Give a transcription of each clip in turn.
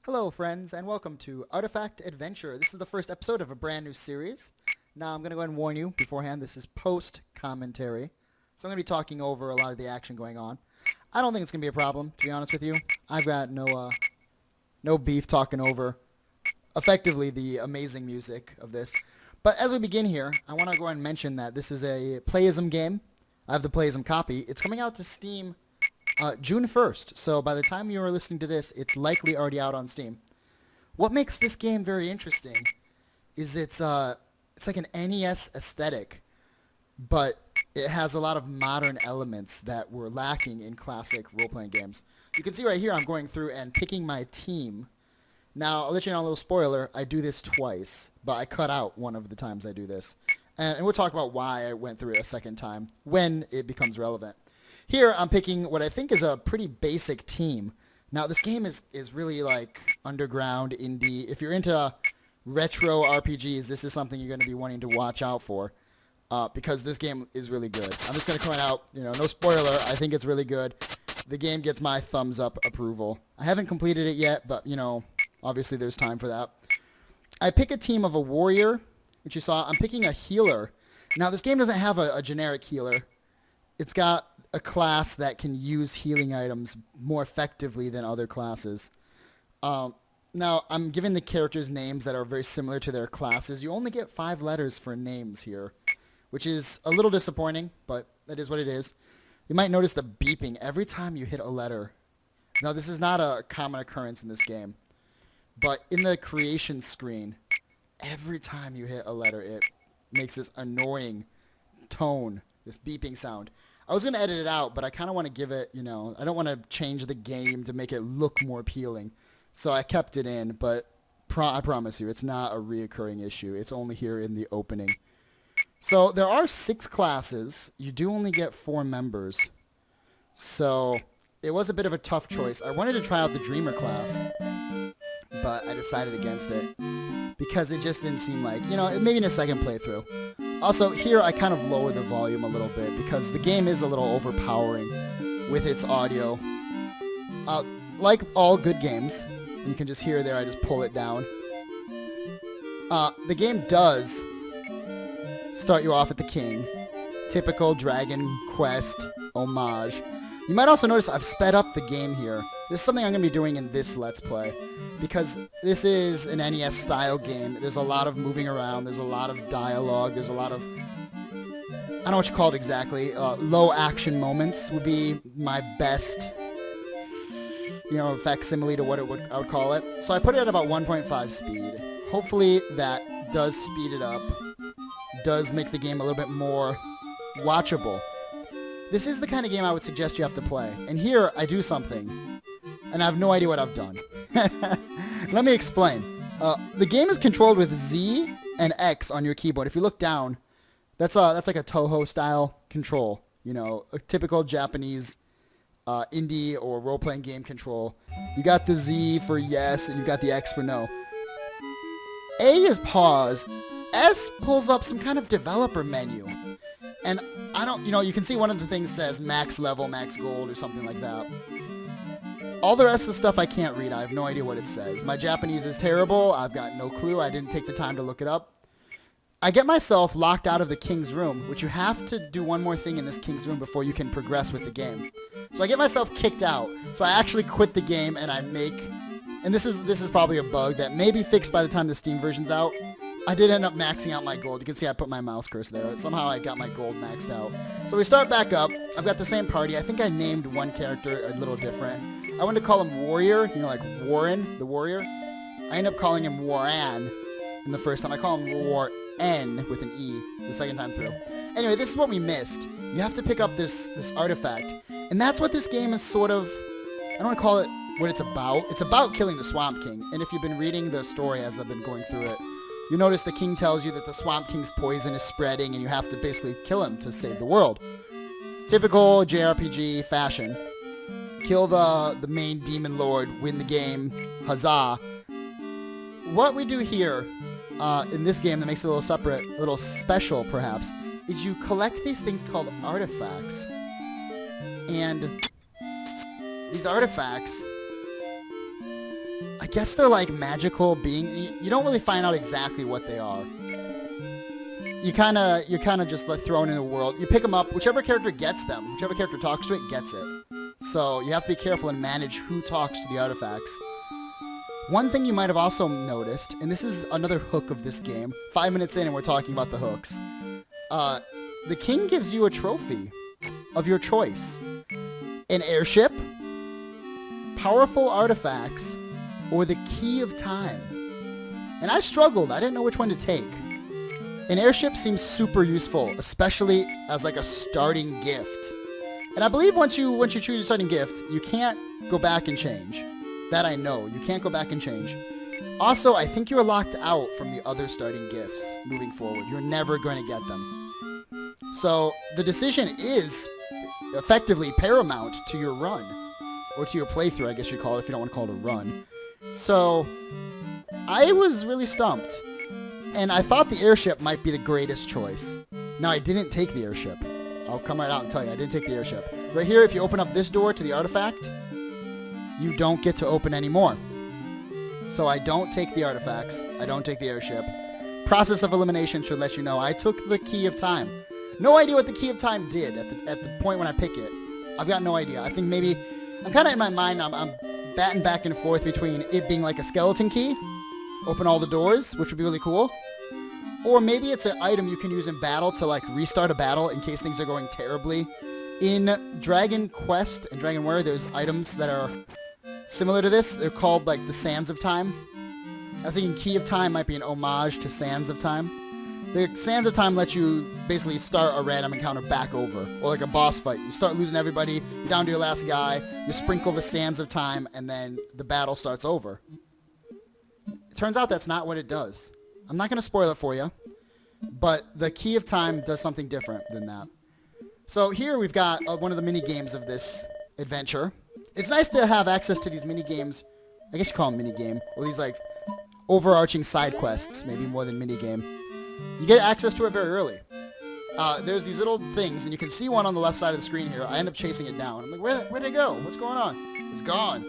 Hello, friends, and welcome to Artifact Adventure. This is the first episode of a brand new series. Now, I'm going to go ahead and warn you beforehand, this is post-commentary. So I'm going to be talking over a lot of the action going on. I don't think it's going to be a problem, to be honest with you. I've got no beef talking over, effectively, the amazing music of this. But as we begin here, I want to go ahead and mention that this is a Playism game. I have the Playism copy. It's coming out to Steam June 1st, so by the time you are listening to this, it's likely already out on Steam. What makes this game very interesting is it's like an NES aesthetic, but it has a lot of modern elements that were lacking in classic role-playing games. You can see right here I'm going through and picking my team. Now, I'll let you know a little spoiler, I do this twice, but I cut out one of the times I do this. And we'll talk about why I went through it a second time when it becomes relevant. Here, I'm picking what I think is a pretty basic team. Now, this game is really like underground, indie. If you're into retro RPGs, this is something you're going to be wanting to watch out for because this game is really good. I'm just going to point out, no spoiler, I think it's really good. The game gets my thumbs up approval. I haven't completed it yet, but, obviously there's time for that. I pick a team of a warrior, which you saw. I'm picking a healer. Now, this game doesn't have a generic healer. It's got a class that can use healing items more effectively than other classes. Now, I'm giving the characters names that are very similar to their classes. You only get 5 letters for names here, which is a little disappointing, but that is what it is. You might notice the beeping every time you hit a letter. Now, this is not a common occurrence in this game, but in the creation screen, every time you hit a letter, it makes this annoying tone, this beeping sound. I was going to edit it out, but I kind of want to give it, I don't want to change the game to make it look more appealing. So I kept it in, but I promise you, it's not a reoccurring issue. It's only here in the opening. So there are 6 classes. You do only get 4 members. So it was a bit of a tough choice. I wanted to try out the Dreamer class, but I decided against it because it just didn't seem like, maybe in a second playthrough. Also, here I kind of lower the volume a little bit because the game is a little overpowering with its audio. Like all good games, you can just hear there I just pull it down. The game does start you off at the king. Typical Dragon Quest homage. You might also notice I've sped up the game here. This is something I'm going to be doing in this Let's Play. Because this is an NES style game. There's a lot of moving around. There's a lot of dialogue. There's a lot of, I don't know what you call it exactly. Low action moments would be my best, facsimile to what I would call it. So I put it at about 1.5 speed. Hopefully that does speed it up. Does make the game a little bit more watchable. This is the kind of game I would suggest you have to play. And here I do something. And I have no idea what I've done. Let me explain. The game is controlled with Z and X on your keyboard. If you look down, that's like a Toho style control. A typical Japanese indie or role-playing game control. You got the Z for yes, and you got the X for no. A is pause. S pulls up some kind of developer menu. And I don't, you can see one of the things says max level, max gold, or something like that. All the rest of the stuff I can't read. I have no idea what it says. My Japanese is terrible. I've got no clue. I didn't take the time to look it up. I get myself locked out of the king's room, which you have to do one more thing in this king's room before you can progress with the game. So I get myself kicked out. So I actually quit the game and I make, and this is probably a bug that may be fixed by the time the Steam version's out. I did end up maxing out my gold. You can see I put my mouse cursor there. Somehow I got my gold maxed out. So we start back up. I've got the same party. I think I named one character a little different. I wanted to call him Warrior, like Warren, the Warrior. I end up calling him Warren in the first time. I call him Warren with an E the second time through. Anyway, this is what we missed. You have to pick up this artifact. And that's what this game is sort of, I don't want to call it what it's about. It's about killing the Swamp King. And if you've been reading the story as I've been going through it, you notice the king tells you that the Swamp King's poison is spreading and you have to basically kill him to save the world. Typical JRPG fashion. Kill the main demon lord, win the game, huzzah. What we do here in this game that makes it a little separate, a little special perhaps, is you collect these things called artifacts. And these artifacts I guess they're like magical beings. You don't really find out exactly what they are. You're kind of just like thrown in the world. You pick them up. Whichever character gets them, whichever character talks to it, gets it. So you have to be careful and manage who talks to the artifacts. One thing you might have also noticed, and this is another hook of this game. 5 minutes in and we're talking about the hooks. The king gives you a trophy of your choice. An airship, powerful artifacts, or the key of time. And I struggled. I didn't know which one to take. An airship seems super useful, especially as like a starting gift. And I believe once you choose your starting gift, you can't go back and change. That I know. You can't go back and change. Also, I think you're locked out from the other starting gifts moving forward. You're never going to get them. So the decision is effectively paramount to your run. Or to your playthrough, I guess you call it, if you don't want to call it a run. So I was really stumped. And I thought the airship might be the greatest choice. Now, I didn't take the airship. I'll come right out and tell you, I didn't take the airship. Right here, if you open up this door to the artifact, you don't get to open any more. So I don't take the artifacts. I don't take the airship. Process of elimination should let you know I took the key of time. No idea what the key of time did at the point when I pick it. I've got no idea. I think maybe, I'm kind of in my mind, I'm batting back and forth between it being like a skeleton key, open all the doors, which would be really cool. Or maybe it's an item you can use in battle to like restart a battle in case things are going terribly. In Dragon Quest and Dragon Warrior, there's items that are similar to this. They're called like the Sands of Time. I was thinking Key of Time might be an homage to Sands of Time. The Sands of Time lets you basically start a random encounter back over, or like a boss fight. You start losing everybody, you're down to your last guy, you sprinkle the Sands of Time, and then the battle starts over. It turns out that's not what it does. I'm not going to spoil it for you, but the Key of Time does something different than that. So here we've got one of the mini-games of this adventure. It's nice to have access to these mini-games. I guess you call them mini-game, or these like overarching side quests, maybe more than mini-game. You get access to it very early. There's these little things, and you can see one on the left side of the screen here. I end up chasing it down. I'm like, where'd it go? What's going on? It's gone.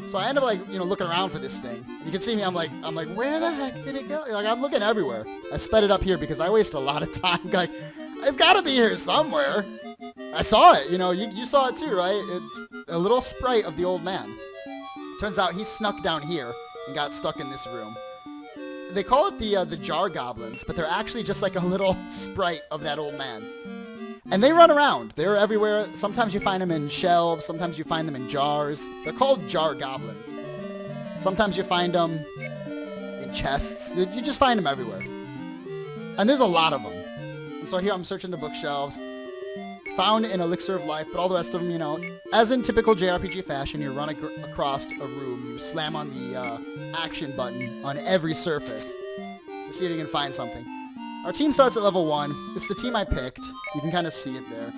So I end up like, looking around for this thing. You can see me, I'm like, where the heck did it go? Like, I'm looking everywhere. I sped it up here because I waste a lot of time. Like, it's gotta be here somewhere. I saw it, you saw it too, right? It's a little sprite of the old man. Turns out he snuck down here and got stuck in this room. They call it the jar goblins, but they're actually just like a little sprite of that old man. And they run around. They're everywhere. Sometimes you find them in shelves. Sometimes you find them in jars. They're called jar goblins. Sometimes you find them in chests. You just find them everywhere. And there's a lot of them. And so here I'm searching the bookshelves. Found an elixir of life, but all the rest of them, as in typical JRPG fashion, you run across a room. You slam on the action button on every surface to see if you can find something. Our team starts at level 1. It's the team I picked. You can kind of see it there.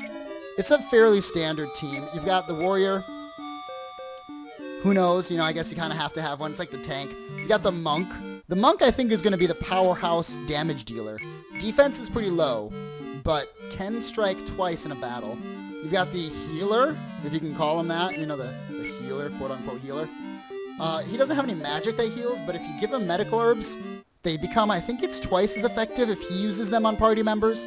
It's a fairly standard team. You've got the warrior. Who knows? I guess you kind of have to have one. It's like the tank. You got the monk. The monk, I think, is going to be the powerhouse damage dealer. Defense is pretty low, but can strike twice in a battle. You've got the healer, if you can call him that. The healer, quote-unquote healer. He doesn't have any magic that heals, but if you give him medical herbs, they become, I think it's twice as effective if he uses them on party members.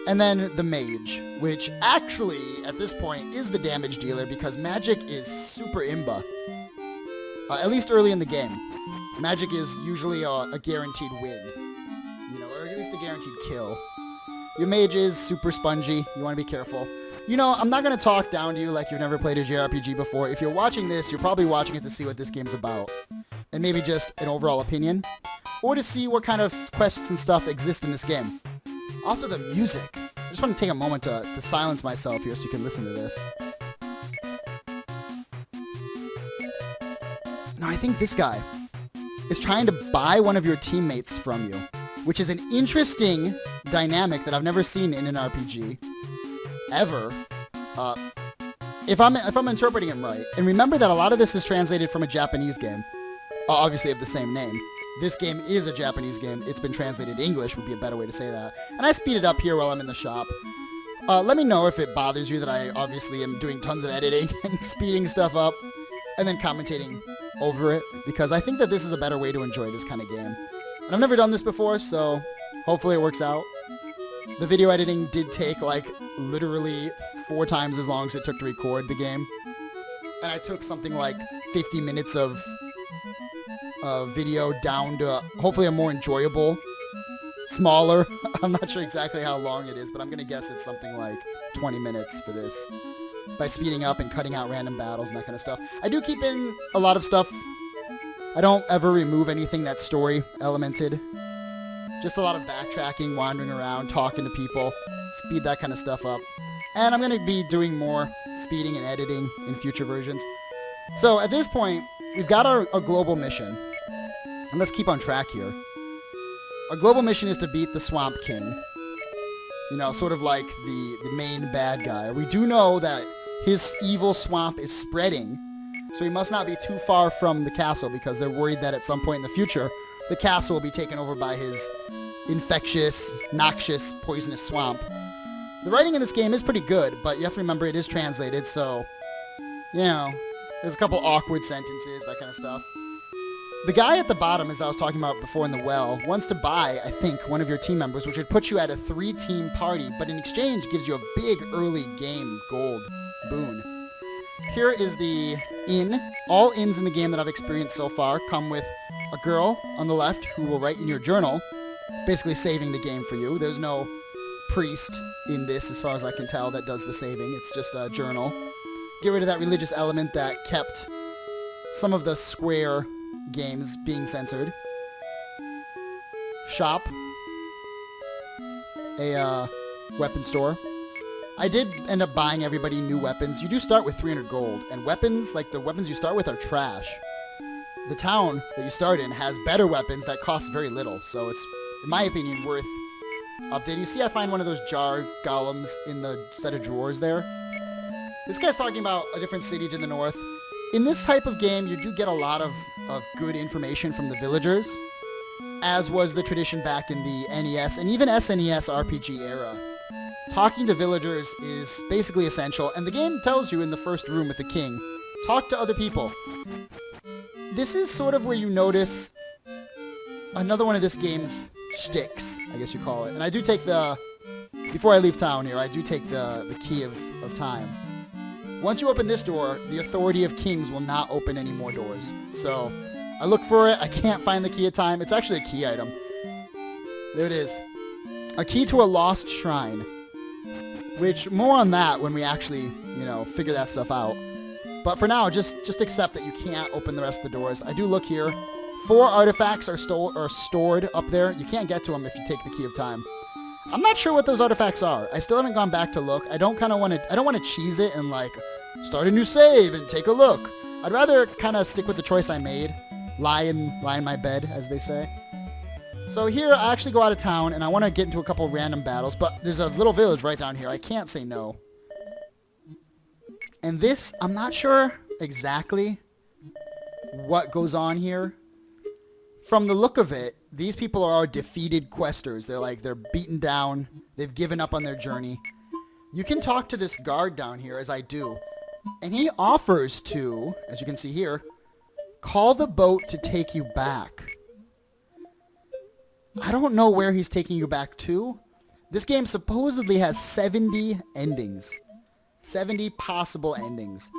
And then the mage, which actually, at this point, is the damage dealer because magic is super imba. At least early in the game. Magic is usually a guaranteed win. Or at least a guaranteed kill. Your mage is super spongy. You want to be careful. I'm not going to talk down to you like you've never played a JRPG before. If you're watching this, you're probably watching it to see what this game's about. And maybe just an overall opinion. Or to see what kind of quests and stuff exist in this game. Also, the music. I just want to take a moment to silence myself here so you can listen to this. Now, I think this guy is trying to buy one of your teammates from you, which is an interesting dynamic that I've never seen in an RPG ever. If I'm interpreting him right, and remember that a lot of this is translated from a Japanese game, obviously of the same name. This game is a Japanese game. It's been translated to English would be a better way to say that. And I speed it up here while I'm in the shop. Let me know if it bothers you that I obviously am doing tons of editing and speeding stuff up and then commentating over it because I think that this is a better way to enjoy this kind of game. And I've never done this before, so hopefully it works out. The video editing did take like literally 4 times as long as it took to record the game. And I took something like 50 minutes of video down to hopefully a more enjoyable, smaller. I'm not sure exactly how long it is, but I'm going to guess it's something like 20 minutes for this. By speeding up and cutting out random battles and that kind of stuff. I do keep in a lot of stuff. I don't ever remove anything that's story elemented. Just a lot of backtracking, wandering around, talking to people, speed that kind of stuff up. And I'm going to be doing more speeding and editing in future versions. So at this point, we've got a global mission. And let's keep on track here. Our global mission is to beat the Swamp King. You know, sort of like the main bad guy. We do know that his evil swamp is spreading, so he must not be too far from the castle because they're worried that at some point in the future, the castle will be taken over by his infectious, noxious, poisonous swamp. The writing in this game is pretty good, but you have to remember it is translated, so, you know, there's a couple awkward sentences, that kind of stuff. The guy at the bottom, as I was talking about before in the well, wants to buy, I think, one of your team members, which would put you at a 3-team party, but in exchange gives you a big early game gold boon. Here is the inn. All inns in the game that I've experienced so far come with a girl on the left who will write in your journal, basically saving the game for you. There's no priest in this, as far as I can tell, that does the saving. It's just a journal. Get rid of that religious element that kept some of the Square games being censored. Shop. A weapon store. I did end up buying everybody new weapons. You do start with 300 gold, and weapons, like the weapons you start with, are trash. The town that you start in has better weapons that cost very little, so it's, in my opinion, worth updating. You see, I find one of those jar golems in the set of drawers there. This guy's talking about a different city to the north. In this type of game, you do get a lot of good information from the villagers, as was the tradition back in the NES and even SNES RPG era. Talking to villagers is basically essential, and the game tells you in the first room with the king, talk to other people. This is sort of where you notice another one of this game's shticks, I guess you call it. And I do take before I leave town here, I do take the key of time. Once you open this door, the authority of kings will not open any more doors. So, I look for it, I can't find the key of time. It's actually a key item. There it is. A key to a lost shrine. Which, more on that when we actually, you know, figure that stuff out. But for now, just accept that you can't open the rest of the doors. I do look here. 4 artifacts are stored up there. You can't get to them if you take the key of time. I'm not sure what those artifacts are. I still haven't gone back to look. I don't want to cheese it and like start a new save and take a look. I'd rather kind of stick with the choice I made. Lie in my bed, as they say. So here, I actually go out of town, and I want to get into a couple random battles, but there's a little village right down here. I can't say no. And this, I'm not sure exactly what goes on here. From the look of it, these people are defeated questers. They're beaten down. They've given up on their journey. You can talk to this guard down here, as I do. And he offers to, as you can see here, call the boat to take you back. I don't know where he's taking you back to. This game supposedly has 70 endings. 70 possible endings.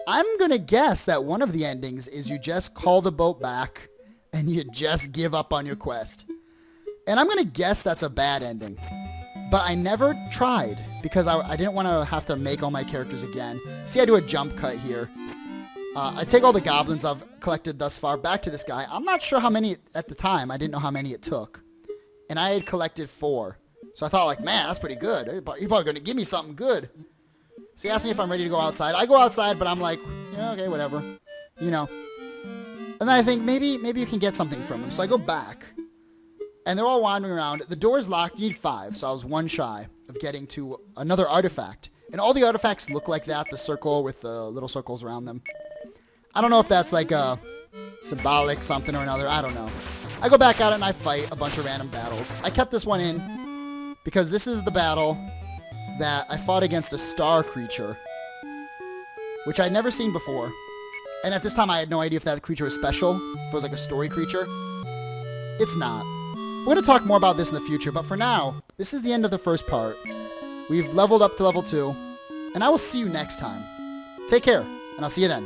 I'm going to guess that one of the endings is you just call the boat back and you just give up on your quest. And I'm going to guess that's a bad ending. But I never tried because I didn't want to have to make all my characters again. See, I do a jump cut here. I take all the goblins I've collected thus far back to this guy. I'm not sure how many at the time. I didn't know how many it took. And I had collected 4. So I thought, like, man, that's pretty good. You're probably going to give me something good. So he asked me if I'm ready to go outside. I go outside, but I'm like, yeah, okay, whatever. You know. And then I think, maybe you can get something from him. So I go back. And they're all wandering around. The door is locked. You need 5. So I was 1 shy of getting to another artifact. And all the artifacts look like that. The circle with the little circles around them. I don't know if that's like a symbolic something or another. I don't know. I go back at it and I fight a bunch of random battles. I kept this one in because this is the battle that I fought against a star creature, which I'd never seen before. And at this time, I had no idea if that creature was special, if it was like a story creature. It's not. We're going to talk more about this in the future, but for now, this is the end of the first part. We've leveled up to level 2, and I will see you next time. Take care, and I'll see you then.